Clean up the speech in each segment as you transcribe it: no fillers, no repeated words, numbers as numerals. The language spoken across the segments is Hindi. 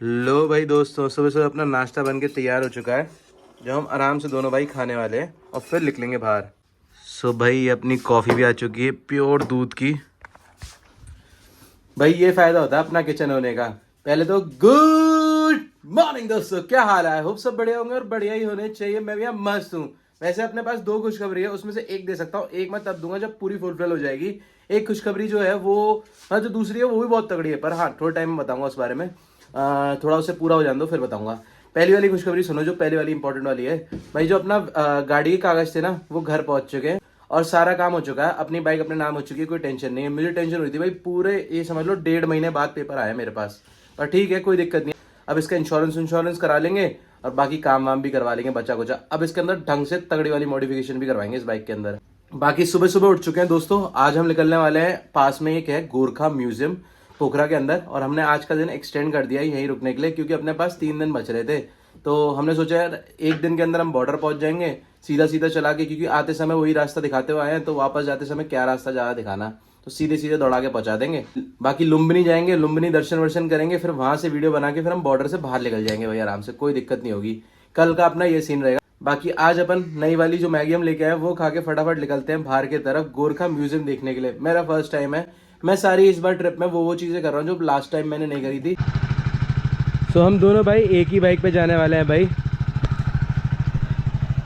लो भाई दोस्तों, सुबह सुबह अपना नाश्ता बन के तैयार हो चुका है, जो हम आराम से दोनों भाई खाने वाले हैं और फिर निकलेंगे बाहर। सो भाई ये अपनी कॉफ़ी भी आ चुकी है, प्योर दूध की। भाई ये फ़ायदा होता है अपना किचन होने का। पहले तो गुड मॉर्निंग दोस्तों, क्या हाल है? होप सब बढ़िया होंगे और बढ़िया ही होने चाहिए। मैं भी यहाँ मस्त हूँ। वैसे अपने पास दो खुशखबरी है, उसमें से एक दे सकता हूँ, एक मैं तब दूंगा जब पूरी फुलफिल हो जाएगी। एक खुशखबरी जो है वो, हाँ, जो दूसरी है वो भी बहुत तगड़ी है, पर हाँ थोड़ा टाइम में बताऊंगा उस बारे में। थोड़ा उसे पूरा हो जाने दो फिर बताऊंगा। पहली वाली खुशखबरी सुनो, जो पहली वाली इंपॉर्टेंट वाली है। भाई जो अपना गाड़ी के कागज थे ना, वो घर पहुंच चुके हैं और सारा काम हो चुका है। अपनी बाइक अपने नाम हो चुकी है, कोई टेंशन नहीं है। मुझे टेंशन हुई थी भाई, पूरे ये समझ लो 1.5 महीने बाद पेपर आया मेरे पास, पर ठीक है, कोई दिक्कत नहीं। अब इसका इंश्योरेंस करा लेंगे और बाकी काम वाम भी करवा लेंगे बचा कुचा। अब इसके अंदर ढंग से तगड़ी वाली मॉडिफिकेशन भी करवाएंगे इस बाइक के अंदर। बाकी सुबह सुबह उठ चुके हैं दोस्तों। आज हम निकलने वाले हैं, पास में एक है गोरखा म्यूजियम पोखरा के अंदर, और हमने आज का दिन एक्सटेंड कर दिया है यहीं रुकने के लिए, क्योंकि अपने पास 3 दिन बच रहे थे। तो हमने सोचा यार एक दिन के अंदर हम बॉर्डर पहुंच जाएंगे सीधा सीधा चला के, क्योंकि आते समय वही रास्ता दिखाते हुए आए हैं, तो वापस जाते समय क्या रास्ता ज्यादा दिखाना, तो सीधे सीधे दौड़ा के पहुंचा देंगे। बाकी लुम्बिनी जाएंगे, लुम्बिनी दर्शन वर्शन करेंगे, फिर वहां से वीडियो बना के फिर हम बॉर्डर से बाहर निकल जाएंगे भाई आराम से, कोई दिक्कत नहीं होगी। कल का अपना ये सीन रहेगा। बाकी आज अपन नई वाली जो मैगी हम लेके आए वो खा के फटाफट निकलते हैं बाहर की तरफ, गोरखा म्यूजियम देखने के लिए। मेरा फर्स्ट टाइम है, मैं सारी इस बार ट्रिप में वो चीजें कर रहा हूँ जो लास्ट टाइम मैंने नहीं करी थी। सो हम दोनों भाई एक ही बाइक पे जाने वाले हैं भाई,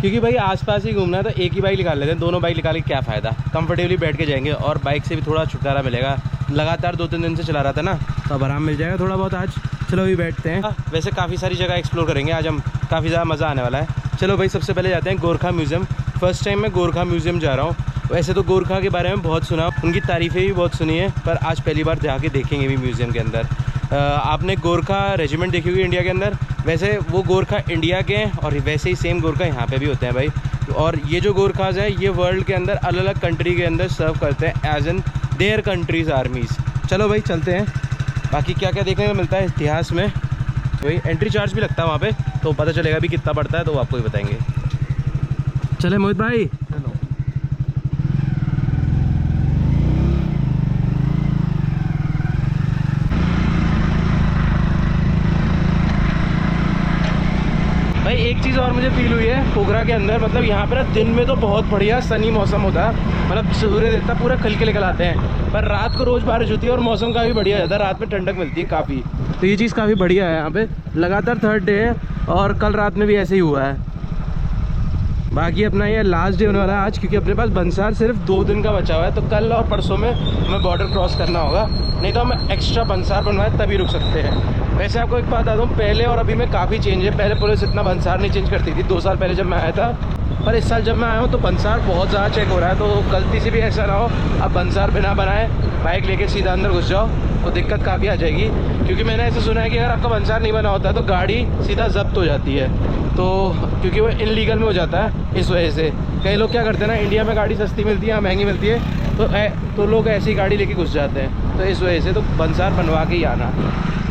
क्योंकि भाई आसपास ही घूमना है तो एक ही बाइक निकाल लेते हैं। दोनों बाइक निकाल के क्या फ़ायदा, कंफर्टेबली बैठ के जाएंगे और बाइक से भी थोड़ा छुटकारा मिलेगा। लगातार 2-3 दिन से चला रहा था ना, तो अब आराम मिल जाएगा थोड़ा बहुत आज। चलो अभी बैठते हैं। वैसे काफ़ी सारी जगह एक्सप्लोर करेंगे आज हम, काफ़ी ज़्यादा मज़ा आने वाला है। चलो भाई सबसे पहले जाते हैं गोरखा म्यूज़ियम। फर्स्ट टाइम मैं गोरखा म्यूज़ियम जा रहा हूँ। वैसे तो गोरखा के बारे में बहुत सुना, उनकी तारीफ़ें भी बहुत सुनी है, पर आज पहली बार जाके देखेंगे भी म्यूज़ियम के अंदर। आपने गोरखा रेजिमेंट देखी हुई इंडिया के अंदर, वैसे वो गोरखा इंडिया के हैं और वैसे ही सेम गोरखा यहाँ पे भी होते हैं भाई। और ये जो गोरखाज है ये वर्ल्ड के अंदर अलग अलग कंट्री के अंदर सर्व करते हैं as an their countries armies. चलो भाई चलते हैं। बाकी क्या क्या देखने को मिलता है इतिहास में, वही एंट्री चार्ज भी लगता है वहाँ पे, तो पता चलेगा भी कितना पड़ता है, तो वो आपको ही बताएंगे। चले मोहित भाई। भाई एक चीज़ और मुझे फील हुई है पोखरा के अंदर, मतलब यहाँ पे ना दिन में तो बहुत बढ़िया सनी मौसम होता है, मतलब सूर्य देवता पूरा खिल के निकल आते हैं, पर रात को रोज़ बारिश होती है और मौसम काफ़ी बढ़िया रहता है, रात में ठंडक मिलती है काफ़ी। तो ये चीज़ काफ़ी बढ़िया है यहाँ पे। लगातार 3rd डे है और कल रात में भी ऐसे ही हुआ है। बाकी अपना ये लास्ट डे होने वाला है आज, क्योंकि अपने पास बंसार सिर्फ 2 दिन का बचा हुआ है, तो कल और परसों में हमें बॉर्डर क्रॉस करना होगा, नहीं तो हमें एक्स्ट्रा बंसार बनवाए तभी रुक सकते हैं। वैसे आपको एक बात बता दूँ, पहले और अभी में काफ़ी चेंज है। पहले पुलिस इतना बंसार नहीं चेंज करती थी 2 साल पहले जब मैं आया था, पर इस साल जब मैं आया हूँ तो बंसार बहुत ज़्यादा चेक हो रहा है। तो गलती से भी ऐसा ना हो अब बंसार बिना बनाए बाइक लेके सीधा अंदर घुस जाओ तो दिक्कत काफ़ी आ जाएगी, क्योंकि मैंने ऐसा सुना है कि अगर आपका बंसार नहीं बना होता तो गाड़ी सीधा जब्त हो जाती है, तो क्योंकि वो इनलीगल में हो जाता है। इस वजह से कई लोग क्या करते हैं ना, इंडिया में गाड़ी सस्ती मिलती है या महंगी मिलती है तो लोग ऐसी गाड़ी लेके घुस जाते हैं, तो इस वजह से तो बंसार बनवा के ही आना।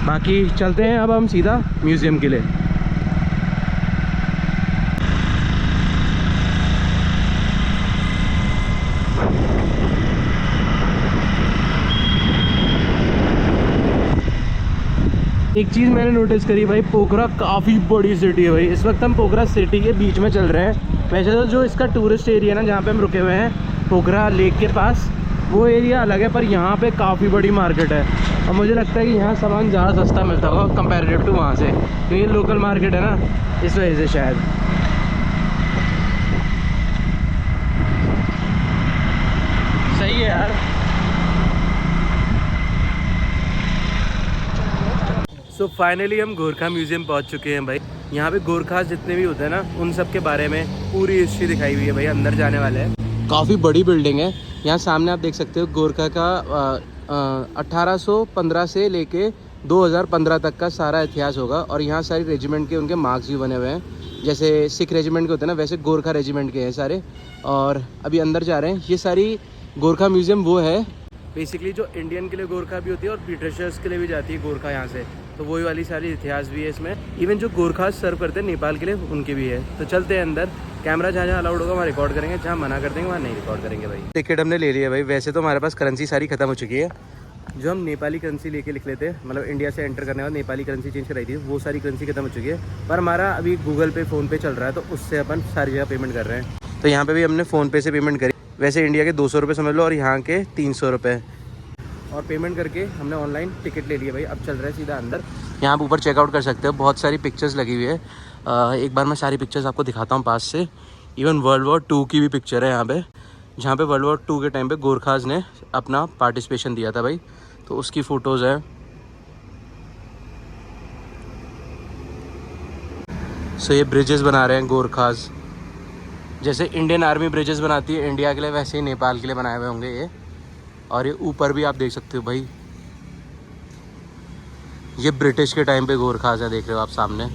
बाकी चलते हैं अब हम सीधा म्यूज़ियम के लिए। एक चीज़ मैंने नोटिस करी भाई, पोखरा काफ़ी बड़ी सिटी है भाई। इस वक्त हम पोखरा सिटी के बीच में चल रहे हैं। वैसे तो जो इसका टूरिस्ट एरिया ना जहाँ पे हम रुके हुए हैं पोखरा लेक के पास, वो एरिया अलग है, पर यहाँ पे काफ़ी बड़ी मार्केट है और मुझे लगता है कि यहाँ सामान ज़्यादा सस्ता मिलता होगा कंपेरेटिव टू वहाँ से, क्योंकि ये लोकल मार्केट है ना, इस वजह से शायद। सही है यार। सो फाइनली हम गोरखा म्यूज़ियम पहुंच चुके हैं भाई। यहाँ पे गोरखास जितने भी होते हैं ना, उन सब के बारे में पूरी हिस्ट्री दिखाई हुई है भाई। अंदर जाने वाले हैं, काफ़ी बड़ी बिल्डिंग है। यहाँ सामने आप देख सकते हो गोरखा का 1815 से लेके 2015 तक का सारा इतिहास होगा, और यहाँ सारी रेजिमेंट के उनके मार्क्स भी बने हुए हैं। जैसे सिख रेजिमेंट के होते हैं ना, वैसे गोरखा रेजिमेंट के हैं सारे। और अभी अंदर जा रहे हैं। ये सारी गोरखा म्यूज़ियम वो है बेसिकली जो इंडियन के लिए गोरखा भी होती है और ब्रिटिशर्स के लिए भी जाती है गोरखा यहाँ से, तो वही वाली सारी इतिहास भी है इसमें। इवन जो गोरखा सर्व करते हैं नेपाल के लिए, उनके भी है। तो चलते हैं अंदर। कैमरा जहाँ जहाँ अलाउड होगा वहाँ रिकॉर्ड करेंगे, जहाँ मना कर देंगे वहाँ नहीं रिकॉर्ड करेंगे भाई। टिकट हमने ले लिया भाई। वैसे तो हमारे पास करेंसी सारी खत्म हो चुकी है, जो हम नेपाली करेंसी लेके लिख लेते हैं, मतलब इंडिया से एंटर करने के बाद नेपाली करेंसी चेंज कराई थी, वो सारी करेंसी खत्म हो चुकी है। पर हमारा अभी गूगल पे, फ़ोन पे चल रहा है, तो उससे अपन सारी जगह पेमेंट कर रहे हैं। तो यहाँ पे भी हमने फ़ोन पे से पेमेंट करी। वैसे इंडिया के 200 रुपये समझ लो और यहाँ के 300 रुपये। और पेमेंट करके हमने ऑनलाइन टिकट ले लिया भाई। अब चल रहा है सीधा अंदर। यहाँ पे ऊपर चेकआउट कर सकते हो, बहुत सारी पिक्चर्स लगी हुई है। एक बार मैं सारी पिक्चर्स आपको दिखाता हूँ पास से। इवन वर्ल्ड वॉर 2 की भी पिक्चर है यहाँ पे, जहाँ पे वर्ल्ड वॉर 2 के टाइम पे गोरखाज ने अपना पार्टिसिपेशन दिया था भाई, तो उसकी फ़ोटोज़ है। सो ये ब्रिजेस बना रहे हैं गोरखाज, जैसे इंडियन आर्मी ब्रिजेस बनाती है इंडिया के लिए, वैसे ही नेपाल के लिए बनाए हुए होंगे ये। और ये ऊपर भी आप देख सकते हो भाई, ये ब्रिटिश के टाइम पे गोरखाज है, देख रहे हो आप सामने।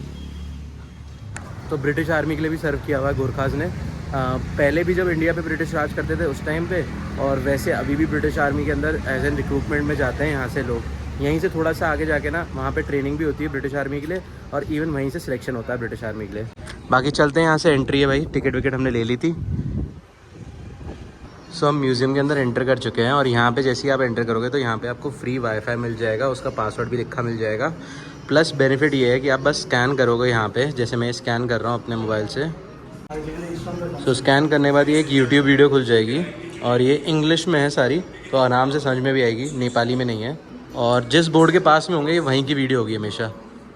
तो ब्रिटिश आर्मी के लिए भी सर्व किया हुआ है गोरखाज ने। पहले भी जब इंडिया पे ब्रिटिश राज करते थे उस टाइम पे, और वैसे अभी भी ब्रिटिश आर्मी के अंदर एज एन रिक्रूटमेंट में जाते हैं यहाँ से लोग। यहीं से थोड़ा सा आगे जाके ना वहाँ पे ट्रेनिंग भी होती है ब्रिटिश आर्मी के लिए, और इवन वहीं से सिलेक्शन होता है ब्रिटिश आर्मी के लिए। बाकी चलते हैं, यहाँ से एंट्री है भाई, टिकट विकेट हमने ले ली थी। सो हम म्यूज़ियम के अंदर एंटर कर चुके हैं, और यहाँ पे जैसे ही आप एंटर करोगे तो यहाँ पे आपको फ्री वाईफाई मिल जाएगा, उसका पासवर्ड भी लिखा मिल जाएगा। प्लस बेनिफिट ये है कि आप बस स्कैन करोगे यहाँ पे, जैसे मैं स्कैन कर रहा हूँ अपने मोबाइल से। सो स्कैन करने के बाद ये एक यूट्यूब वीडियो खुल जाएगी, और ये इंग्लिश में है सारी, तो आराम से समझ में भी आएगी, नेपाली में नहीं है। और जिस बोर्ड के पास में होंगे ये वहीं की वीडियो होगी हमेशा।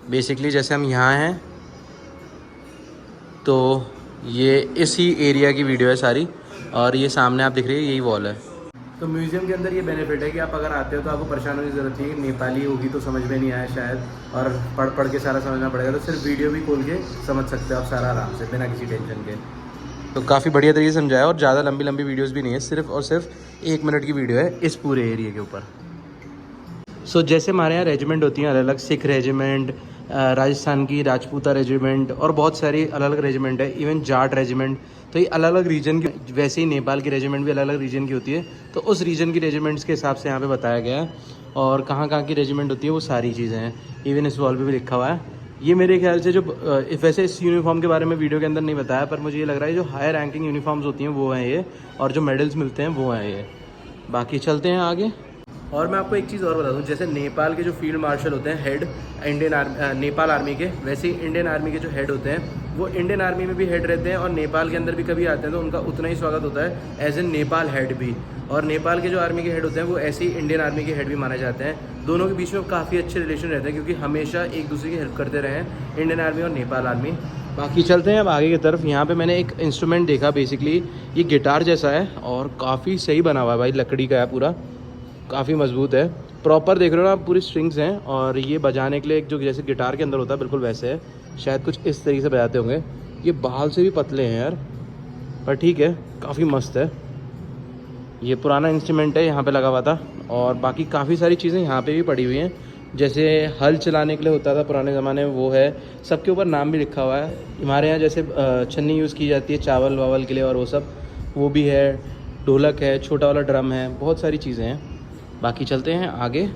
बेसिकली जैसे हम यहाँ हैं तो ये इसी एरिया की वीडियो है सारी, और ये सामने आप दिख रही है यही वॉल है। तो म्यूज़ियम के अंदर ये बेनिफिट है कि आप अगर आते हो तो आपको परेशान होने की ज़रूरत नहीं है। नेपाली होगी तो समझ में नहीं आया शायद, और पढ़ के सारा समझना पड़ेगा, तो सिर्फ वीडियो भी खोल के समझ सकते हो आप सारा आराम से, बिना किसी टेंशन के। तो काफ़ी बढ़िया तरीके से समझाया, और ज़्यादा लंबी लंबी वीडियोज़ भी नहीं है, सिर्फ और सिर्फ 1 मिनट की वीडियो है इस पूरे एरिया के ऊपर। सो जैसे हमारे यहाँ रेजिमेंट होती हैं अलग अलग, सिख रेजिमेंट, राजस्थान की राजपूता रेजिमेंट, और बहुत सारी अलग अलग रेजिमेंट है, इवन जाट रेजिमेंट। तो ये अलग अलग रीजन की, वैसे ही नेपाल की रेजिमेंट भी अलग अलग रीजन की होती है, तो उस रीजन की रेजिमेंट्स के हिसाब से यहाँ पे बताया गया है, और कहाँ कहाँ की रेजिमेंट होती है वो सारी चीज़ें हैं। इवन इस वॉल पे भी लिखा हुआ है। ये मेरे ख्याल से जो वैसे इस यूनिफॉर्म के बारे में वीडियो के अंदर नहीं बताया, पर मुझे ये लग रहा है जो हायर रैंकिंग यूनिफॉर्म्स होती हैं वो हैं ये, और जो मेडल्स मिलते हैं वो हैं ये। बाकी चलते हैं आगे। और मैं आपको एक चीज़ और बता दूं, जैसे नेपाल के जो फील्ड मार्शल होते हैं head Indian army, Nepal army के, वैसे ही इंडियन आर्मी के जो हेड होते हैं वो इंडियन आर्मी में भी हेड रहते हैं, और नेपाल के अंदर भी कभी आते हैं तो उनका उतना ही स्वागत होता है एज एन नेपाल हेड भी। और नेपाल के जो आर्मी के हेड होते हैं वो ऐसे ही इंडियन आर्मी के हेड भी माने जाते हैं। दोनों के बीच में काफ़ी अच्छे रिलेशन रहते हैं, क्योंकि हमेशा एक दूसरे की हेल्प करते रहे हैं इंडियन आर्मी और नेपाल आर्मी। बाकी चलते हैं अब आगे की तरफ। यहाँ पे मैंने एक इंस्ट्रूमेंट देखा, बेसिकली ये गिटार जैसा है, और काफ़ी सही बना हुआ है भाई, लकड़ी का है पूरा, काफ़ी मजबूत है, प्रॉपर देख रहे हो ना आप, पूरी स्ट्रिंग्स हैं। और ये बजाने के लिए जो जैसे गिटार के अंदर होता है बिल्कुल वैसे है, शायद कुछ इस तरीके से बजाते होंगे। ये बाल से भी पतले हैं यार, पर ठीक है, काफ़ी मस्त है। ये पुराना इंस्ट्रूमेंट है, यहाँ पे लगा हुआ था। और बाकी काफ़ी सारी चीज़ें यहाँ पे भी पड़ी हुई हैं, जैसे हल चलाने के लिए होता था पुराने ज़माने में, वो है। सबके ऊपर नाम भी लिखा हुआ है। हमारे यहाँ जैसे छन्नी यूज़ की जाती है चावल वावल के लिए, और वो सब वो भी है। ढोलक है, छोटा वाला ड्रम है, बहुत सारी चीज़ें हैं। बाकी चलते हैं आगे।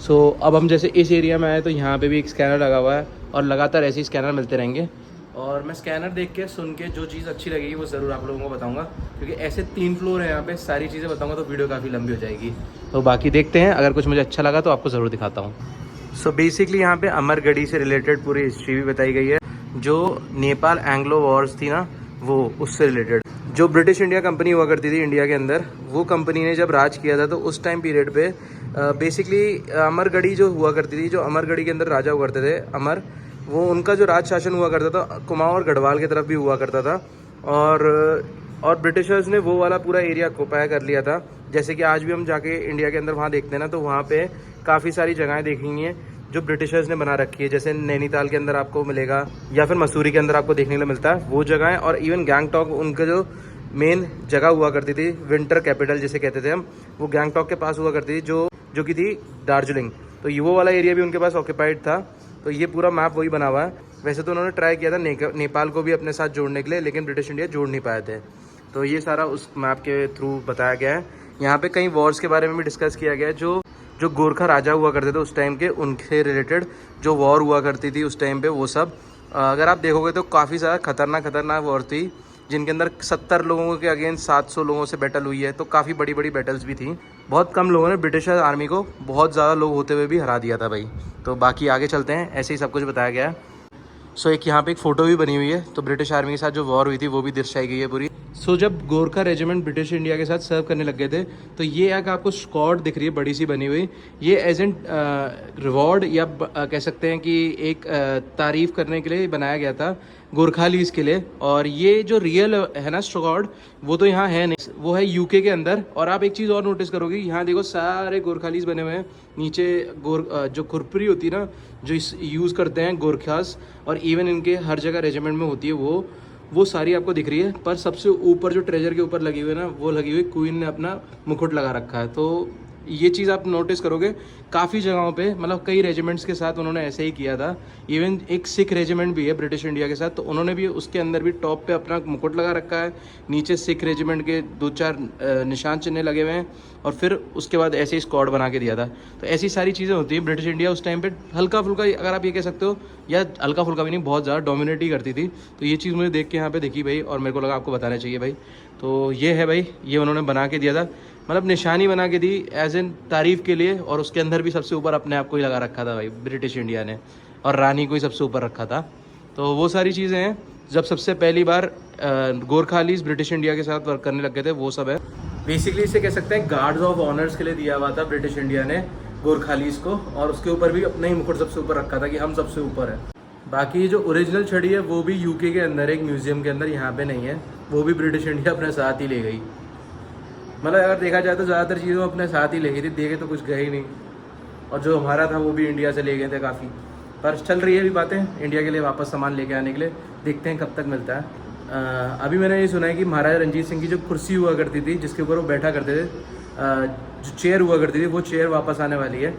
सो अब हम जैसे इस एरिया में आए तो यहाँ पे भी एक स्कैनर लगा हुआ है, और लगातार ऐसे ही स्कैनर मिलते रहेंगे। और मैं स्कैनर देख के सुन के जो चीज़ अच्छी लगेगी वो ज़रूर आप लोगों को बताऊंगा, क्योंकि ऐसे 3 फ्लोर है यहाँ पे, सारी चीज़ें बताऊंगा तो वीडियो काफ़ी लंबी हो जाएगी। तो बाकी देखते हैं, अगर कुछ मुझे अच्छा लगा तो आपको ज़रूर दिखाता हूँ। सो बेसिकली यहाँ पे अमरगढ़ी से रिलेटेड पूरी हिस्ट्री भी बताई गई है, जो नेपाल एंग्लो वॉर्स थी ना, वो उससे रिलेटेड। जो ब्रिटिश इंडिया कंपनी हुआ करती थी इंडिया के अंदर, वो कंपनी ने जब राज किया था तो उस टाइम पीरियड पे बेसिकली अमरगढ़ी जो हुआ करती थी, जो अमरगढ़ी के अंदर राजा हुआ करते थे अमर, वो उनका जो राज शासन हुआ करता था कुमाऊं और गढ़वाल की तरफ भी हुआ करता था। और ब्रिटिशर्स ने वो वाला पूरा एरिया ऑक्युपाई कर लिया था। जैसे कि आज भी हम जाके इंडिया के अंदर वहाँ देखते हैं ना, तो वहाँ पे काफ़ी सारी जगहें देखेंगी हैं जो ब्रिटिशर्स ने बना रखी है। जैसे नैनीताल के अंदर आपको मिलेगा, या फिर मसूरी के अंदर आपको देखने के लिए मिलता है वो जगहें। और इवन गैंगटॉक उनका जो मेन जगह हुआ करती थी, विंटर कैपिटल जिसे कहते थे हम, वो गैंगटॉक के पास हुआ करती थी, जो कि थी दार्जिलिंग। तो ये वो वाला एरिया भी उनके पास ऑक्यूपाइड था। तो ये पूरा मैप वही बना हुआ है। वैसे तो उन्होंने ट्राई किया था नेपाल को भी अपने साथ जोड़ने के लिए, लेकिन ब्रिटिश इंडिया जोड़ नहीं पाए थे। तो ये सारा उस मैप के थ्रू बताया गया है। यहाँ पे कई वॉर्स के बारे में भी डिस्कस किया गया है, जो गोरखा राजा हुआ करते थे उस टाइम के, उनसे रिलेटेड जो वॉर हुआ करती थी उस टाइम पे, वो सब अगर आप देखोगे तो काफ़ी ज़्यादा खतरनाक वॉर थी। जिनके अंदर 70 लोगों के अगेंस्ट 700 लोगों से बैटल हुई है। तो काफ़ी बड़ी बड़ी बैटल्स भी थी। बहुत कम लोगों ने ब्रिटिश आर्मी को बहुत ज़्यादा लोग होते हुए भी हरा दिया था भाई। तो बाकी आगे चलते हैं, ऐसे ही सब कुछ बताया गया है। सो एक यहाँ पे एक फ़ोटो भी बनी हुई है, तो ब्रिटिश आर्मी के साथ जो वॉर हुई थी वो भी दर्शाई गई है पूरी। सो जब गोरखा रेजिमेंट ब्रिटिश इंडिया के साथ सर्व करने लग गए थे, तो ये एक आपको स्क्वाड दिख रही है बड़ी सी बनी हुई, ये एज एन रिवॉर्ड या कह सकते हैं कि एक तारीफ़ करने के लिए बनाया गया था गोरखालीज के लिए। और ये जो रियल है ना स्क्वाड, वो तो यहाँ है नहीं, वो है यूके के अंदर। और आप एक चीज़ और नोटिस करोगे, यहाँ देखो सारे गोरखालीज बने हुए हैं नीचे। जो खुरपरी होती है ना, जो यूज़ करते हैं गोरखास, और इवन इनके हर जगह रेजिमेंट में होती है वो सारी आपको दिख रही है। पर सबसे ऊपर जो ट्रेजर के ऊपर लगी हुई है ना, वो लगी हुई क्वीन ने अपना मुकुट लगा रखा है। तो ये चीज़ आप नोटिस करोगे काफ़ी जगहों पे, मतलब कई रेजिमेंट्स के साथ उन्होंने ऐसे ही किया था। इवन एक सिख रेजिमेंट भी है ब्रिटिश इंडिया के साथ, तो उन्होंने भी उसके अंदर भी टॉप पे अपना मुकुट लगा रखा है। नीचे सिख रेजिमेंट के 2-4 निशान चिन्ह लगे हुए हैं, और फिर उसके बाद ऐसे ही स्क्वाड बना के दिया था। तो ऐसी सारी चीज़ें होती हैं। ब्रिटिश इंडिया उस टाइम पर हल्का फुल्का, अगर आप ये कह सकते हो, या हल्का फुल्का भी नहीं, बहुत ज़्यादा डोमिनेट ही करती थी। तो ये चीज़ मुझे देख के यहाँ पे देखी भाई, और मेरे को लगा आपको बताना चाहिए भाई। तो ये है भाई, ये उन्होंने बना के दिया था, मतलब निशानी बना के दी एज एन तारीफ़ के लिए। और उसके अंदर भी सबसे ऊपर अपने आप को ही लगा रखा था भाई ब्रिटिश इंडिया ने, और रानी को ही सबसे ऊपर रखा था। तो वो सारी चीज़ें हैं जब सबसे पहली बार गोरखालीज ब्रिटिश इंडिया के साथ वर्क करने लग गए थे, वो सब है। बेसिकली इसे कह सकते हैं गार्ड्स ऑफ ऑनर्स के लिए दिया हुआ था ब्रिटिश इंडिया ने गोरखालीज को, और उसके ऊपर भी अपना ही मुकुट सबसे ऊपर रखा था कि हम सबसे ऊपर है। बाकी जो ओरिजिनल छड़ी है वो भी यूके के अंदर एक म्यूजियम के अंदर, यहाँ पे नहीं है, वो भी ब्रिटिश इंडिया अपने साथ ही ले गई। मतलब अगर देखा जाए तो ज़्यादातर चीज़ों अपने साथ ही ले गई थी, देखे तो कुछ गए ही नहीं। और जो हमारा था वो भी इंडिया से ले गए थे काफ़ी। पर चल रही है अभी बातें इंडिया के लिए वापस सामान लेके आने के लिए, देखते हैं कब तक मिलता है। अभी मैंने ये सुना है कि महाराजा रंजीत सिंह की जो कुर्सी हुआ करती थी, जिसके ऊपर वो बैठा करते थे, जो चेयर हुआ करती थी, वो चेयर वापस आने वाली है।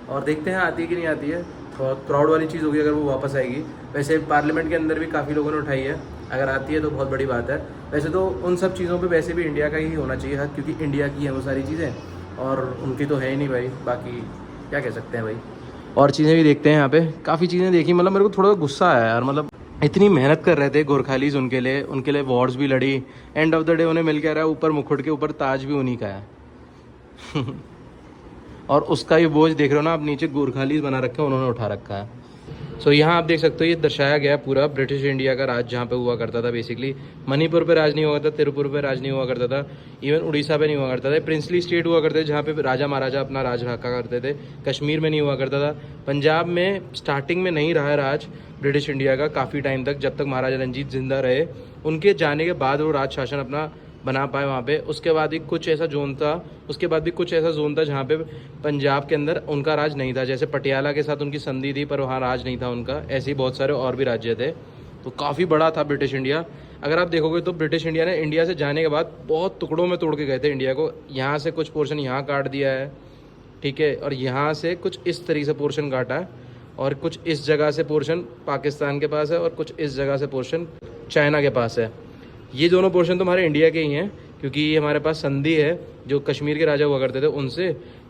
और देखते हैं आती है कि नहीं आती है। बहुत प्राउड वाली चीज़ होगी अगर वो वापस आएगी। वैसे पार्लियामेंट के अंदर भी काफ़ी लोगों ने उठाई है, अगर आती है तो बहुत बड़ी बात है। वैसे तो उन सब चीज़ों पे वैसे भी इंडिया का ही होना चाहिए हक, क्योंकि इंडिया की है वो सारी चीज़ें, और उनकी तो है ही नहीं भाई। बाकी क्या कह सकते हैं भाई। और चीज़ें भी देखते हैं यहाँ पे, काफ़ी चीज़ें देखी। मतलब मेरे को थोड़ा गुस्सा आया यार, मतलब इतनी मेहनत कर रहे थे गोरखालीज उनके लिए वॉर्स भी लड़ी। एंड ऑफ द डे उन्हें मिल के आ रहा है ऊपर मुकुट के ऊपर ताज भी उन्हीं का है। और उसका भी बोझ देख रहे हो ना आप, नीचे गोरखालीज बना रखा है, उन्होंने उठा रखा है। सो यहाँ आप देख सकते हो, ये दर्शाया गया पूरा ब्रिटिश इंडिया का राज जहाँ पे हुआ करता था। बेसिकली मणिपुर पे राज नहीं हुआ करता, तिरुपुर पे राज नहीं हुआ करता था, इवन उड़ीसा पे नहीं हुआ करता था। प्रिंसली स्टेट हुआ करते थे जहाँ पे राजा महाराजा अपना राज रखा करते थे। कश्मीर में नहीं हुआ करता था। पंजाब में स्टार्टिंग में नहीं रहा है राज ब्रिटिश इंडिया का काफ़ी टाइम तक, जब तक महाराजा रंजीत जिंदा रहे। उनके जाने के बाद वो राज शासन अपना बना पाए वहाँ पे। उसके बाद भी कुछ ऐसा जोन था जहाँ पे पंजाब के अंदर उनका राज नहीं था। जैसे पटियाला के साथ उनकी संधि थी, पर वहाँ राज नहीं था उनका। ऐसे ही बहुत सारे और भी राज्य थे। तो काफ़ी बड़ा था ब्रिटिश इंडिया। अगर आप देखोगे तो ब्रिटिश इंडिया ने इंडिया से जाने के बाद बहुत टुकड़ों में तोड़ के गए थे इंडिया को। यहाँ से कुछ पोर्शन यहाँ काट दिया है, ठीक है, और यहाँ से कुछ इस तरीके से पोर्शन काटा है, और कुछ इस जगह से पोर्शन पाकिस्तान के पास है, और कुछ इस जगह से पोर्शन चाइना के पास है। ये दोनों पोर्शन तो हमारे इंडिया के ही हैं, क्योंकि ये हमारे पास संधि है जो कश्मीर के राजा हुआ करते थे उनसे।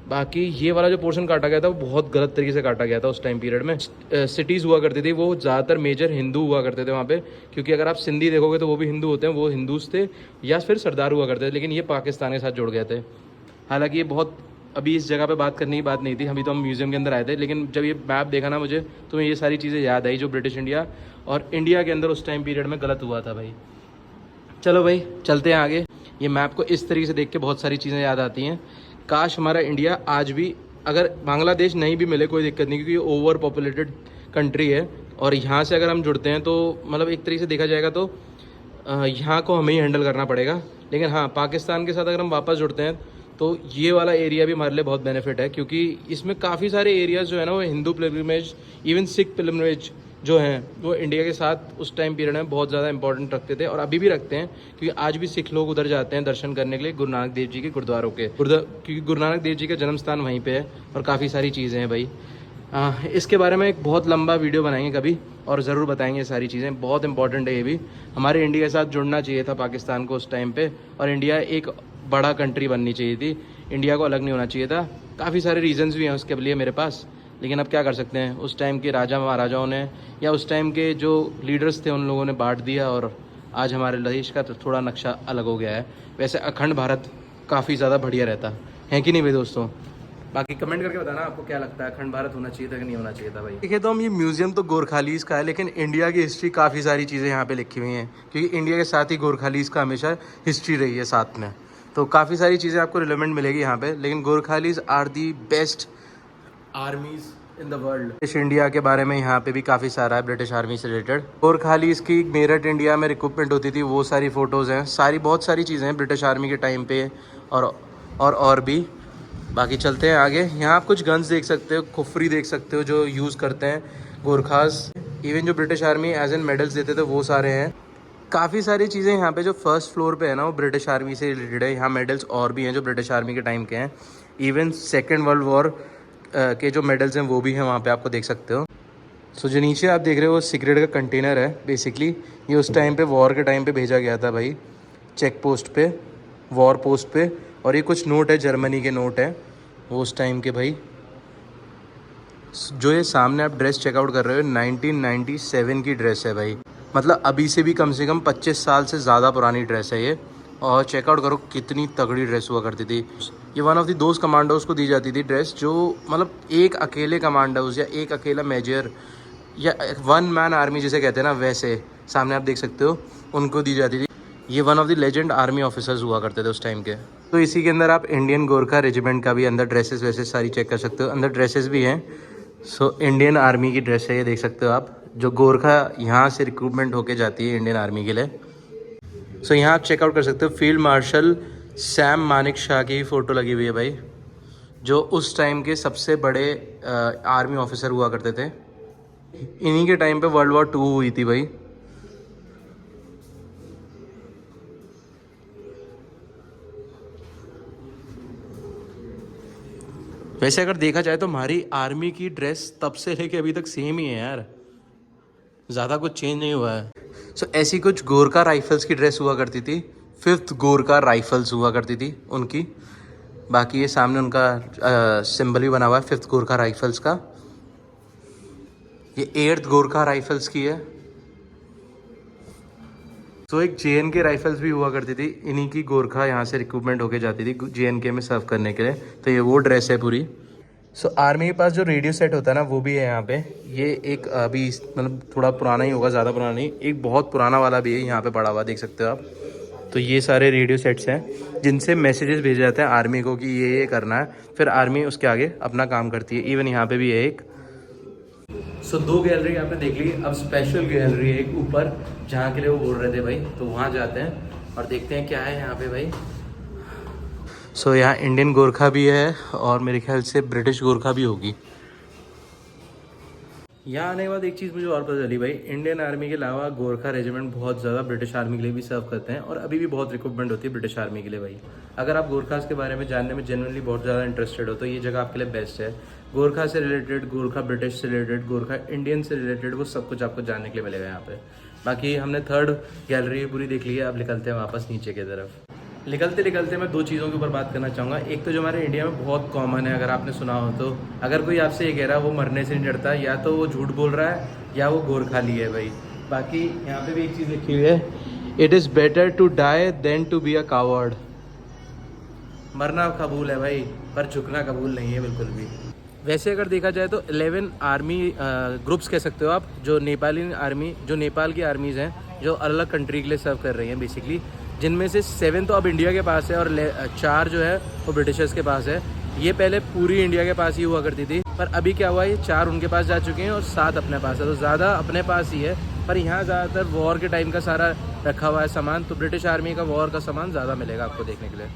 बाकी ये वाला जो पोर्शन काटा गया था वो बहुत गलत तरीके से काटा गया था उस टाइम पीरियड में। सिटीज़ हुआ करती थी, वो ज़्यादातर मेजर हिंदू हुआ करते थे वहाँ पे, क्योंकि अगर आप सिंधी देखोगे तो वो भी हिंदू होते हैं, वो हिंदूज थे या फिर सरदार हुआ करते थे। लेकिन ये पाकिस्तान के साथ जुड़ गए थे। हालाँकि ये बहुत, अभी इस जगह पे बात करने की बात नहीं थी, अभी तो हम म्यूज़ियम के अंदर आए थे। लेकिन जब ये मैप देखा ना मुझे, तो ये सारी चीज़ें याद आई जो ब्रिटिश इंडिया और इंडिया के अंदर उस टाइम पीरियड में गलत हुआ था भाई। चलो भाई चलते हैं आगे। ये मैप को इस तरीके से देख के बहुत सारी चीज़ें याद आती हैं। काश हमारा इंडिया आज भी, अगर बांग्लादेश नहीं भी मिले कोई दिक्कत नहीं, क्योंकि ये ओवर पॉपुलेटेड कंट्री है। और यहाँ से अगर हम जुड़ते हैं तो मतलब एक तरीके से देखा जाएगा तो यहाँ को हमें ही हैंडल करना पड़ेगा। लेकिन हाँ, पाकिस्तान के साथ अगर हम वापस जुड़ते हैं तो ये वाला एरिया भी हमारे लिए बहुत बेनिफिट है, क्योंकि इसमें काफ़ी सारे एरियाज़ जो है ना वो Hindu pilgrimage, even Sikh pilgrimage जो हैं वो इंडिया के साथ उस टाइम पीरियड में बहुत ज़्यादा इंपॉर्टेंट रखते थे, और अभी भी रखते हैं। क्योंकि आज भी सिख लोग उधर जाते हैं दर्शन करने के लिए गुरु नानक देव जी के गुरुद्वारों के, क्योंकि गुरु नानक देव जी का जन्म स्थान वहीं पे है। और काफ़ी सारी चीज़ें हैं भाई। इसके बारे में एक बहुत लंबा वीडियो बनाएंगे कभी, और ज़रूर बताएंगे सारी चीज़ें। बहुत इंपॉर्टेंट है ये भी। हमारे इंडिया के साथ जुड़ना चाहिए था पाकिस्तान को उस टाइम पे, और इंडिया एक बड़ा कंट्री बननी चाहिए थी, इंडिया को अलग नहीं होना चाहिए था। काफ़ी सारे रीजंस भी हैं उसके लिए मेरे पास, लेकिन अब क्या कर सकते हैं। उस टाइम के राजा महाराजाओं ने या उस टाइम के जो लीडर्स थे उन लोगों ने बांट दिया, और आज हमारे देश का तो थोड़ा नक्शा अलग हो गया है। वैसे अखंड भारत काफ़ी ज़्यादा बढ़िया रहता है कि नहीं भाई दोस्तों? बाकी कमेंट करके बताना आपको क्या लगता है, अखंड भारत होना चाहिए था कि नहीं होना चाहिए था भाई। देखिए तो हम ये म्यूजियम तो गोरखालीज का है, लेकिन इंडिया की हिस्ट्री काफ़ी सारी चीज़ें यहाँ पे लिखी हुई हैं, क्योंकि इंडिया के साथ ही गोरखालीज का हमेशा हिस्ट्री रही है साथ में। तो काफ़ी सारी चीज़ें आपको रिलेवेंट मिलेगी यहाँ पे। लेकिन Gorkhalis are the best armies in the world. British India के बारे में यहाँ पे भी काफ़ी सारा है ब्रिटिश आर्मी से रिलेटेड। गोरखालीज की मेरठ इंडिया में रिक्रूटमेंट होती थी, वो सारी फ़ोटोज़ हैं, सारी बहुत सारी चीज़ें हैं ब्रिटिश आर्मी के टाइम पे और भी। बाकी चलते हैं आगे। यहाँ आप कुछ गन्स देख सकते हो, खुफरी देख सकते हो जो यूज़ करते हैं गोरखास। इवन जो British army as an medals देते थे वो सारे हैं। काफ़ी सारी चीज़ें यहाँ पे जो फर्स्ट फ्लोर पे है ना वो ब्रिटिश आर्मी से रिलेटेड है। यहाँ मेडल्स और भी हैं जो ब्रिटिश आर्मी के टाइम के हैं। इवन सेकेंड वर्ल्ड वॉर के जो मेडल्स हैं वो भी हैं वहाँ पे, आपको देख सकते हो। सो जो नीचे आप देख रहे हो वो सिगरेट का कंटेनर है बेसिकली। ये उस टाइम पे वॉर के टाइम पे भेजा गया था भाई, चेक पोस्ट पे, वॉर पोस्ट पे। और ये कुछ नोट है, जर्मनी के नोट है वो उस टाइम के भाई। जो ये सामने आप ड्रेस चेकआउट कर रहे हो 1997 की ड्रेस है भाई, मतलब अभी से भी कम 25 साल से ज़्यादा पुरानी ड्रेस है ये। और चेकआउट करो कितनी तगड़ी ड्रेस हुआ करती थी। ये वन ऑफ द दोस्त कमांडोज को दी जाती थी ड्रेस, जो मतलब एक अकेले कमांडोज या एक अकेला मेजर या वन मैन आर्मी जिसे कहते हैं ना, वैसे सामने आप देख सकते हो उनको दी जाती थी। ये one of the legend army officers हुआ करते थे उस टाइम के। तो इसी के अंदर आप इंडियन गोरखा रेजिमेंट का भी अंदर ड्रेसेस वैसे सारी चेक कर सकते हो, अंदर ड्रेसेस भी हैं। सो इंडियन आर्मी की ड्रेस है ये, देख सकते हो आप, जो गोरखा यहाँ से रिक्रूटमेंट होके जाती है इंडियन आर्मी के लिए। सो यहाँ आप चेकआउट कर सकते हो फील्ड मार्शल सैम मानेकशॉ की फ़ोटो लगी हुई है भाई, जो उस टाइम के सबसे बड़े आर्मी ऑफिसर हुआ करते थे। इन्हीं के टाइम पे वर्ल्ड वॉर 2 हुई थी भाई। वैसे अगर देखा जाए तो हमारी आर्मी की ड्रेस तब से लेके अभी तक सेम ही है यार, ज़्यादा कुछ चेंज नहीं हुआ है। सो ऐसी कुछ गोरखा राइफल्स की ड्रेस हुआ करती थी, 5th गोरखा राइफल्स हुआ करती थी उनकी। बाकी ये सामने उनका सिंबल भी बना हुआ है 5th गोरखा राइफल्स का। ये 8th गोरखा राइफल्स की है। तो एक JNK राइफल्स भी हुआ करती थी, इन्हीं की गोरखा यहाँ से रिक्रूटमेंट होके जाती थी JNK में सर्व करने के लिए। तो ये वो ड्रेस है पूरी। सो आर्मी के पास जो रेडियो सेट होता है ना वो भी है यहाँ पे। ये एक अभी मतलब थोड़ा पुराना ही होगा, ज़्यादा पुराना नहीं, एक बहुत पुराना वाला भी है यहाँ पे पड़ा हुआ, देख सकते हो आप। तो ये सारे रेडियो सेट्स हैं जिनसे मैसेजेस भेजे जाते हैं आर्मी को कि ये करना है, फिर आर्मी उसके आगे अपना काम करती है। इवन यहाँ पे भी है एक। सो 2 गैलरी आपने देख ली, अब स्पेशल गैलरी है एक ऊपर जहाँ के लिए वो बोल रहे थे भाई, तो वहाँ जाते हैं और देखते हैं क्या है यहाँ पे भाई। सो यहाँ इंडियन गोरखा भी है और मेरे ख्याल से ब्रिटिश गोरखा भी होगी। यहाँ आने के बाद एक चीज़ मुझे और पता चली भाई, इंडियन आर्मी के अलावा गोरखा रेजिमेंट बहुत ज़्यादा ब्रिटिश आर्मी के लिए भी सर्व करते हैं और अभी भी बहुत रिक्रूटमेंट होती है ब्रिटिश आर्मी के लिए भाई। अगर आप गोरखास के बारे में जानने में जेन्युइनली बहुत ज़्यादा इंटरेस्टेड हो तो ये जगह आपके लिए बेस्ट है। गोरखा से रिलेटेड, गोरखा ब्रिटिश से रिलेटेड, गोरखा इंडियन से रिलेटेड, वो सब कुछ आपको जानने के लिए मिलेगा यहाँ पे। बाकी हमने 3rd गैलरी पूरी देख ली है, अब निकलते हैं वापस नीचे की तरफ। निकलते निकलते मैं 2 चीज़ों के ऊपर बात करना चाहूँगा। एक तो जो हमारे इंडिया में बहुत कॉमन है, अगर आपने सुना हो तो, अगर कोई आपसे ये कह रहा है वो मरने से नहीं डरता, या तो वो झूठ बोल रहा है या वो गोरखाली है भाई। बाकी यहाँ पे भी एक चीज़ लिखी हुई है, it is better to die than to be a coward. मरना कबूल है भाई, पर झुकना कबूल नहीं है बिल्कुल भी। वैसे अगर देखा जाए तो 11 आर्मी ग्रुप्स कह सकते हो आप, जो नेपाली आर्मी, जो नेपाल की आर्मीज़ हैं जो अलग अलग कंट्री के लिए सर्व कर रही हैं बेसिकली, जिनमें से 7 तो अब इंडिया के पास है और 4 जो है वो ब्रिटिशर्स के पास है। ये पहले पूरी इंडिया के पास ही हुआ करती थी, पर अभी क्या हुआ, ये 4 उनके पास जा चुके हैं और 7 अपने पास है, तो ज़्यादा अपने पास ही है। पर यहाँ ज़्यादातर वॉर के टाइम का सारा रखा हुआ है सामान, तो ब्रिटिश आर्मी का वॉर का सामान ज़्यादा मिलेगा आपको देखने के लिए।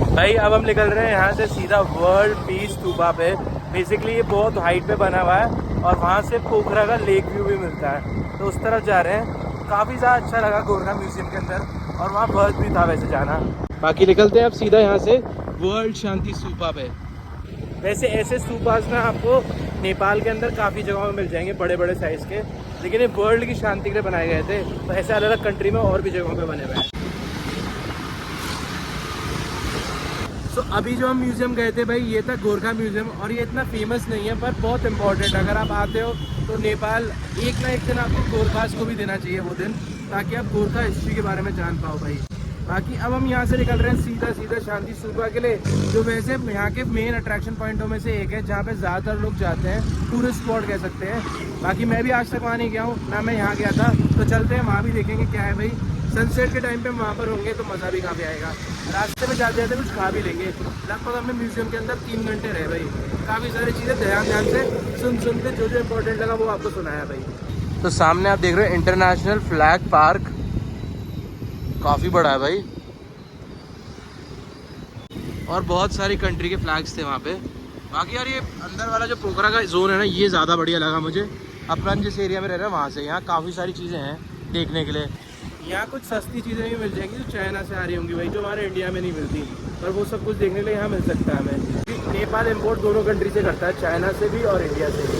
भाई अब हम निकल रहे हैं यहाँ से सीधा वर्ल्ड पीस स्तूपा पे। बेसिकली ये बहुत हाइट पे बना हुआ है और वहाँ से पोखरा का लेक व्यू भी मिलता है, तो उस तरफ जा रहे हैं। काफ़ी ज़्यादा अच्छा लगा गोरखा म्यूजियम के अंदर, और वहाँ बर्थ भी था वैसे जाना। बाकी निकलते हैं अब सीधा यहाँ से वर्ल्ड शांति स्तूपा पे। वैसे ऐसे स्तूपास ना आपको नेपाल के अंदर काफ़ी जगहों में मिल जाएंगे, बड़े बड़े साइज़ के, लेकिन ये वर्ल्ड की शांति के लिए बनाए गए थे, तो ऐसे अलग अलग कंट्री में और भी जगहों पे बने हुए हैं। तो अभी जो हम म्यूज़ियम गए थे भाई, ये था गोरखा म्यूज़ियम, और ये इतना फेमस नहीं है पर बहुत इंपॉर्टेंट। अगर आप आते हो तो नेपाल एक ना एक दिन आपको गोरखास को भी देना चाहिए वो दिन, ताकि आप गोरखा हिस्ट्री के बारे में जान पाओ भाई। बाकी अब हम यहाँ से निकल रहे हैं सीधा सीधा शांति स्तूपा के लिए, जो वैसे यहाँ के मेन अट्रैक्शन पॉइंटों में से एक है, जहाँ पे ज़्यादातर लोग जाते हैं, टूरिस्ट स्पॉट कह सकते हैं। बाकी मैं भी आज तक वहाँ नहीं गया हूँ ना, मैं यहाँ गया था, तो चलते हैं वहाँ भी देखेंगे क्या है भाई। सनसेट के टाइम पे हम वहाँ पर होंगे तो मज़ा भी काफ़ी आएगा। रास्ते में जाते जाते कुछ खा भी लेंगे। लगभग हमें म्यूजियम के अंदर 3 घंटे रहे भाई, काफ़ी सारी चीज़ें ध्यान से सुन के जो इम्पोर्टेंट लगा वो आपको सुनाया भाई। तो सामने आप देख रहे हो इंटरनेशनल फ्लैग पार्क, काफ़ी बड़ा है भाई, और बहुत सारी कंट्री के फ्लैग्स थे वहाँ पे। बाकी यार ये अंदर वाला जो पोखरा का जोन है ना, ये ज़्यादा बढ़िया लगा मुझे। अपन जिस एरिया में रह रहे हैं वहाँ से यहाँ काफ़ी सारी चीज़ें हैं देखने के लिए। यहाँ कुछ सस्ती चीज़ें भी मिल जाएंगी जो चाइना से आ रही होंगी भाई, जो हमारे इंडिया में नहीं मिलती, पर वो सब कुछ देखने के लिए यहाँ मिल सकता है हमें। नेपाल इम्पोर्ट दोनों कंट्री से करता है, चाइना से भी और इंडिया से भी।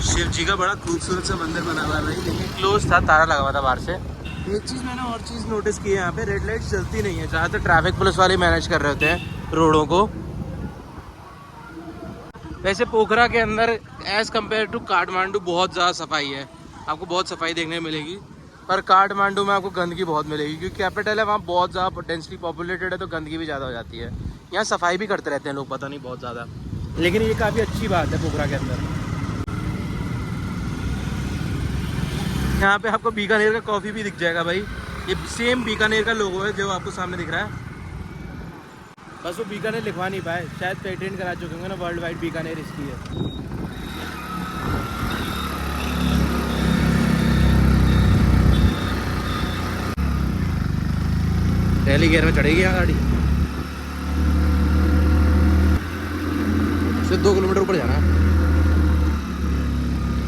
शिव जी का बड़ा खूबसूरत सा मंदिर बना हुआ है भाई, लेकिन क्लोज था, ताला लगा हुआ था बाहर से। एक चीज़ मैंने और चीज़ नोटिस की है, यहाँ पे रेड लाइट चलती नहीं है, ज़्यादातर ट्रैफिक पुलिस वाले मैनेज कर रहे होते हैं रोडों को। वैसे पोखरा के अंदर एज़ कम्पेयर टू काठमांडू बहुत ज़्यादा सफाई है, आपको बहुत सफाई देखने मिलेगी। पर काठमांडू में आपको गंदगी बहुत मिलेगी, क्योंकि कैपिटल है, वहाँ बहुत ज़्यादा डेंसली पॉपुलेटेड है, तो गंदगी भी ज़्यादा हो जाती है। यहाँ सफाई भी करते रहते हैं लोग, पता नहीं बहुत ज़्यादा, लेकिन ये काफ़ी अच्छी बात है पोखरा के अंदर। यहाँ पे आपको बीकानेर का कॉफ़ी भी दिख जाएगा भाई, ये सेम बीकानेर का लोगो है जो आपको सामने दिख रहा है, बस वो बीकानेर लिखवा नहीं पाए, शायद पेटेंट करा चुके होंगे ना वर्ल्ड वाइड, बीकानेर इसकी है। पहली गियर में चढ़ेगी यहाँ गाड़ी, सिर्फ 2 किलोमीटर ऊपर जाना है।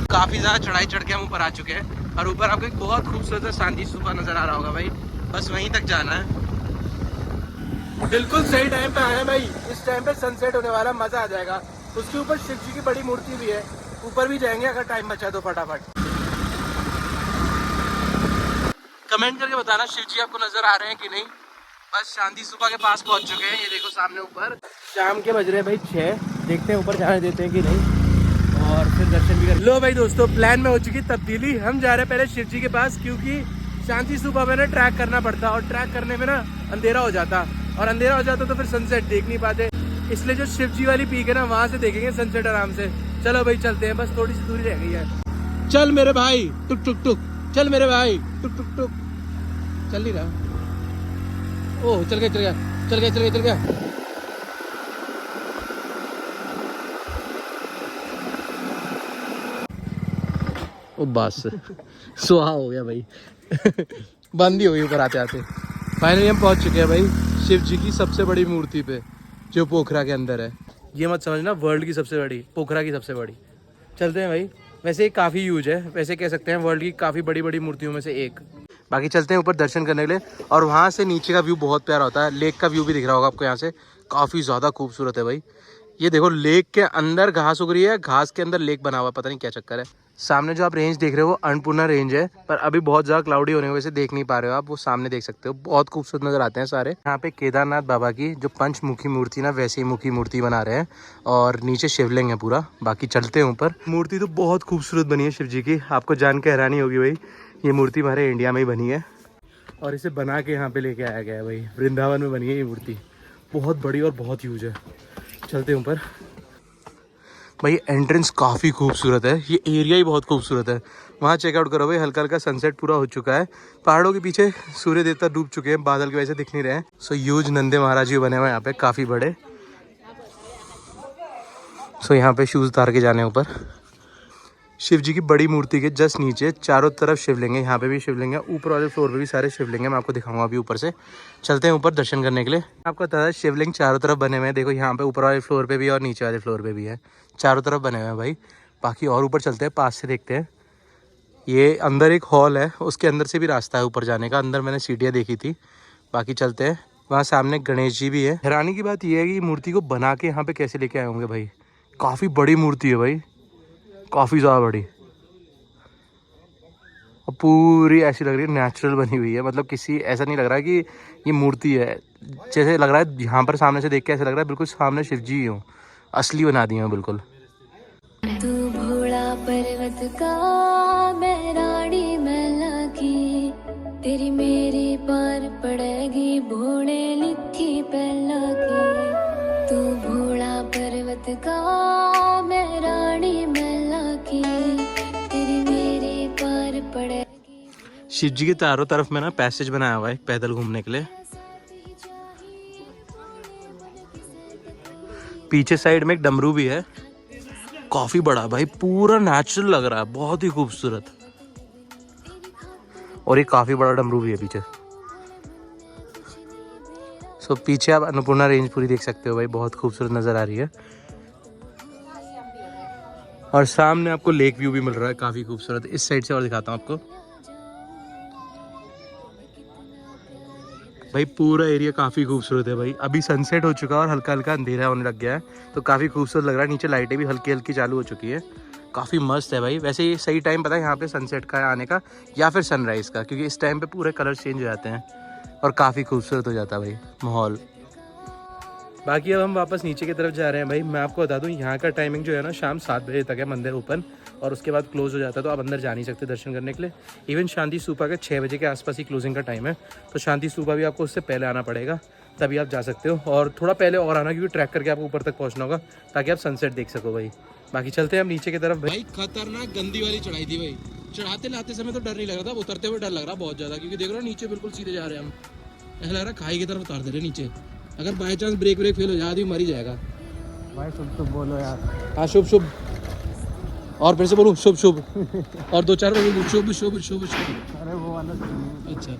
काफ़ी ज़्यादा चढ़ाई चढ़ के हम ऊपर आ चुके हैं, और ऊपर आपको एक बहुत खूबसूरत शांति स्तूपा नज़र आ रहा होगा भाई, बस वहीं तक जाना है। बिल्कुल सही टाइम पे आए हैं भाई, इस टाइम पे सनसेट होने वाला, मज़ा आ जाएगा। उसके ऊपर शिव जी की बड़ी मूर्ति भी है, ऊपर भी जाएंगे अगर टाइम बचा तो फटाफट। कमेंट करके बताना शिव जी आपको नज़र आ रहे हैं कि नहीं। बस शांति स्तूपा के पास पहुंच चुके हैं, ये देखो सामने ऊपर। शाम के बज रहे हैं भाई 6, देखते हैं ऊपर जाने देते हैं कि नहीं, और फिर दर्शन भी कर लो भाई। दोस्तों प्लान में हो चुकी तब्दीली, हम जा रहे हैं पहले शिव जी के पास, क्योंकि शांति स्तूपा में ना ट्रैक करना पड़ता, और ट्रैक करने में ना अंधेरा हो जाता, और अंधेरा हो जाता तो फिर सनसेट देख नहीं पाते, इसलिए जो शिव जी वाली पीक है ना, वहाँ से देखेंगे सनसेट आराम से। चलो भाई चलते हैं, बस थोड़ी सी दूरी रह गई है। चल मेरे भाई टुक टुक टुक, चल मेरे भाई टुक टुक टुक, चल नहीं रहा, ओह चल गया चल गया चल गया चल गया चल गया। ओ बस सुहा हो गया भाई बंद ही हो गई ऊपर आते आते। फाइनली हम पहुंच चुके हैं भाई शिव जी की सबसे बड़ी मूर्ति पे, जो पोखरा के अंदर है। ये मत समझना वर्ल्ड की सबसे बड़ी, पोखरा की सबसे बड़ी। चलते हैं भाई, वैसे ये काफ़ी यूज है, वैसे कह सकते हैं वर्ल्ड की काफ़ी बड़ी बड़ी मूर्तियों में से एक। बाकी चलते हैं ऊपर दर्शन करने के लिए, और वहाँ से नीचे का व्यू बहुत प्यारा होता है, लेक का व्यू भी दिख रहा होगा आपको यहाँ से, काफ़ी ज़्यादा खूबसूरत है भाई। ये देखो लेक के अंदर घास उग रही है, घास के अंदर लेक बना हुआ, पता नहीं क्या चक्कर है। सामने जो आप रेंज देख रहे हो वो अन्नपूर्णा रेंज है, पर अभी बहुत ज़्यादा क्लाउडी होने की वजह से देख नहीं पा रहे हो आप, वो सामने देख सकते हो, बहुत खूबसूरत नज़र आते हैं सारे। यहाँ पे केदारनाथ बाबा की जो पंचमुखी मूर्ति ना, वैसी मुखी मूर्ति बना रहे हैं, और नीचे शिवलिंग है पूरा। बाकी चलते हैं ऊपर। मूर्ति तो बहुत खूबसूरत बनी है शिव जी की, आपको जान के हैरानी होगी भाई, ये मूर्ति हमारे इंडिया में ही बनी है, और इसे बना के यहाँ पे लेके आया गया है भाई, वृंदावन में बनी है ये मूर्ति, बहुत बड़ी और बहुत यूज है। चलते हैं ऊपर भाई, एंट्रेंस काफ़ी खूबसूरत है, ये एरिया ही बहुत खूबसूरत है। वहाँ चेकआउट करो भाई, हल्का हल्का सनसेट पूरा हो चुका है, पहाड़ों के पीछे सूर्य देवता डूब चुके हैं, बादल की वजह से दिख नहीं रहे हैं। सो यूज नंदे महाराज जी बने हुए हैं यहाँ पे, काफ़ी बड़े। सो यहाँ पे शूज़ उतार के जाने ऊपर। शिव जी की बड़ी मूर्ति के जस्ट नीचे चारों तरफ शिवलिंग है, यहाँ पे भी शिवलिंग है, ऊपर वाले फ्लोर पे भी सारे शिवलिंग है, मैं आपको दिखाऊंगा अभी ऊपर से। चलते हैं ऊपर दर्शन करने के लिए। आपको पता है शिवलिंग चारों तरफ बने हुए हैं, देखो यहाँ पे ऊपर वाले फ्लोर पे भी और नीचे वाले फ्लोर पे भी है, चारों तरफ बने हुए हैं भाई। बाकी और ऊपर चलते हैं, पास से देखते हैं। ये अंदर एक हॉल है, उसके अंदर से भी रास्ता है ऊपर जाने का, अंदर मैंने सीढ़ियाँ देखी थी। बाकी चलते हैं, वहाँ सामने गणेश जी भी है। हैरानी की बात यह है कि मूर्ति को बना के यहाँ पे कैसे लेके आए होंगे भाई, काफ़ी बड़ी मूर्ति है भाई, काफ़ी ज़्यादा बड़ी, और पूरी ऐसी लग रही है नेचुरल बनी हुई है, मतलब किसी ऐसा नहीं लग रहा है कि ये मूर्ति है, जैसे लग रहा है यहाँ पर सामने से देख के ऐसा लग रहा है बिल्कुल सामने शिव जी हो। असली बना दी हैं बिल्कुल। तू भोला पर्वत का, मैं रानी मैला की, तेरी मेरी पार पड़ेगी भोले लिखी पहला की। तू भोला पर्वत का, मैं रानी मैला की, तेरी मेरी पार पड़ेगी। शिव जी के चारों तरफ में ना पैसेज बनाया हुआ है पैदल घूमने के लिए। पीछे साइड में एक डमरू भी है, काफी बड़ा भाई, पूरा नेचुरल लग रहा है, बहुत ही खूबसूरत। और ये काफी बड़ा डमरू भी है पीछे। सो पीछे आप अन्नपूर्णा रेंज पूरी देख सकते हो भाई, बहुत खूबसूरत नजर आ रही है। और सामने आपको लेक व्यू भी मिल रहा है काफी खूबसूरत। इस साइड से और दिखाता हूँ आपको भाई, पूरा एरिया काफ़ी खूबसूरत है भाई। अभी सनसेट हो चुका है और हल्का हल्का अंधेरा होने लग गया है, तो काफ़ी खूबसूरत लग रहा है। नीचे लाइटें भी हल्की हल्की चालू हो चुकी है, काफ़ी मस्त है भाई। वैसे ये सही टाइम पता है यहाँ पे सनसेट का आने का या फिर सनराइज़ का, क्योंकि इस टाइम पे पूरे कलर चेंज हो जाते हैं और काफ़ी खूबसूरत हो जाता है भाई माहौल। बाकी अब हम वापस नीचे की तरफ जा रहे हैं भाई। मैं आपको बता दूं यहाँ का टाइमिंग जो है ना, शाम 7 बजे तक है मंदिर ओपन, और उसके बाद क्लोज हो जाता है, तो आप अंदर जा नहीं सकते दर्शन करने के लिए। इवन शांति स्तूपा के 6 बजे के आसपास ही क्लोजिंग का टाइम है, तो शांति स्तूपा भी आपको उससे पहले आना पड़ेगा, तभी आप जा सकते हो। और थोड़ा पहले और आना, क्योंकि ट्रैक करके आपको ऊपर तक पहुँचना होगा ताकि आप सनसेट देख सको भाई। बाकी चलते हैं हम नीचे की तरफ भाई। खतरनाक गंदी वाली चढ़ाई थी भाई। चढ़ाते लाते समय तो डर नहीं लग रहा था, उतरते हुए डर लग रहा बहुत ज़्यादा, क्योंकि देख रहे हो नीचे बिल्कुल सीधे जा रहे हैं हम। ऐसा लग रहा है खाई की तरफ उतार दे रहे नीचे। अगर बाई चांस ब्रेक फेल हो जाए आदमी मर ही जाएगा भाई। शुभ बोलो यार। हाँ शुभ शुभ, और फिर से बोलूँ शुभ शुभ, और 2-4 बार बोलूँ शुभ शुभ शुभ शुभ। अरे वो वाला अच्छा।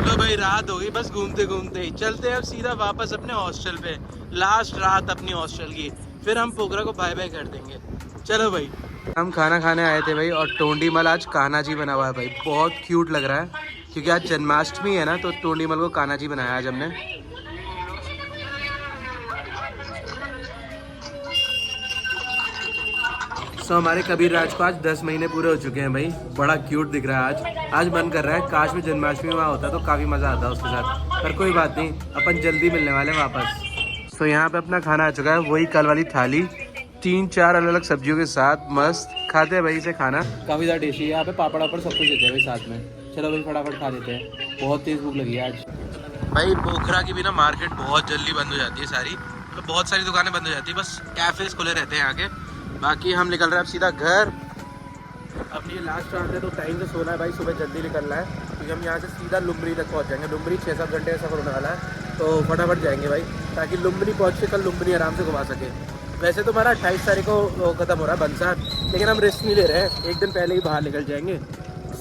लो भाई, रात हो गई, बस घूमते घूमते ही चलते हैं अब सीधा वापस अपने हॉस्टल पे। लास्ट रात अपनी हॉस्टल की, फिर हम पोखरा को बाय बाय कर देंगे। चलो भाई, हम खाना खाने आए थे भाई, और टोंडीमल आज कान्हा जी बना हुआ है भाई, बहुत क्यूट लग रहा है, क्योंकि आज जन्माष्टमी है ना, तो टोंडीमल को कान्हा जी बनाया आज हमने। सो हमारे कबीर राज को आज 10 महीने पूरे हो चुके हैं भाई, बड़ा क्यूट दिख रहा है आज मन कर रहा है काश में जन्माष्टमी वहाँ होता तो काफ़ी मज़ा आता उसके साथ, पर कोई बात नहीं, अपन जल्दी मिलने वाले हैं वापस। तो यहाँ पे अपना खाना आ चुका है, वही कल वाली थाली, 3-4 अलग अलग सब्जियों के साथ, मस्त खाते हैं भाई इसे खाना, काफ़ी ज़्यादा टेस्टी है। यहाँ पे पापड़ वापड़ सब कुछ देते हैं भाई साथ में। चलो भाई फटाफट खा लेते हैं, बहुत तेज़ भूख लगी है आज भाई। पोखरा की भी ना मार्केट बहुत जल्दी बंद हो जाती है सारी, तो बहुत सारी दुकानें बंद हो जाती है, बस कैफ़ेज़ खुले रहते हैं यहाँ के। बाकी हम निकल रहे हैं अब सीधा घर। अपनी ये लास्ट रात है तो टाइम से सोना है भाई, सुबह जल्दी निकलना है, क्योंकि हम यहाँ से सीधा लुम्बनी तक पहुँच जाएंगे। लुम्बनी 6-7 घंटे का सफर होने वाला है, तो फटाफट जाएंगे भाई, ताकि लुम्बनी पहुँच के कल लुम्बनी आराम से घुमा सके। वैसे तो हमारा 28 तारीख को ख़त्म हो रहा है बंसार, लेकिन हम रिस्क नहीं ले रहे हैं, एक दिन पहले ही बाहर निकल जाएंगे,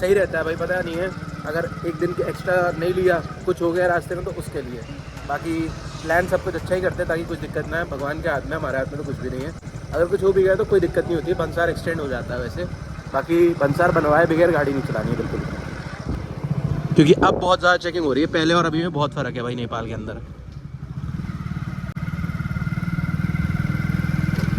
सही रहता है भाई। पता नहीं है, अगर एक दिन एक्स्ट्रा नहीं लिया, कुछ हो गया रास्ते में, तो उसके लिए। बाकी प्लान सब कुछ अच्छा ही करते हैं, ताकि कुछ दिक्कत ना है, भगवान के हाथ में, हमारे हाथ में तो कुछ भी नहीं है। अगर कुछ हो भी गया तो कोई दिक्कत नहीं होती, बंसार एक्सटेंड हो जाता है वैसे। बाकी बंसार बनवाए बगैर गाड़ी नहीं चलानी है बिल्कुल, क्योंकि अब बहुत ज़्यादा चेकिंग हो रही है, पहले और अभी में बहुत फ़र्क है भाई नेपाल के अंदर।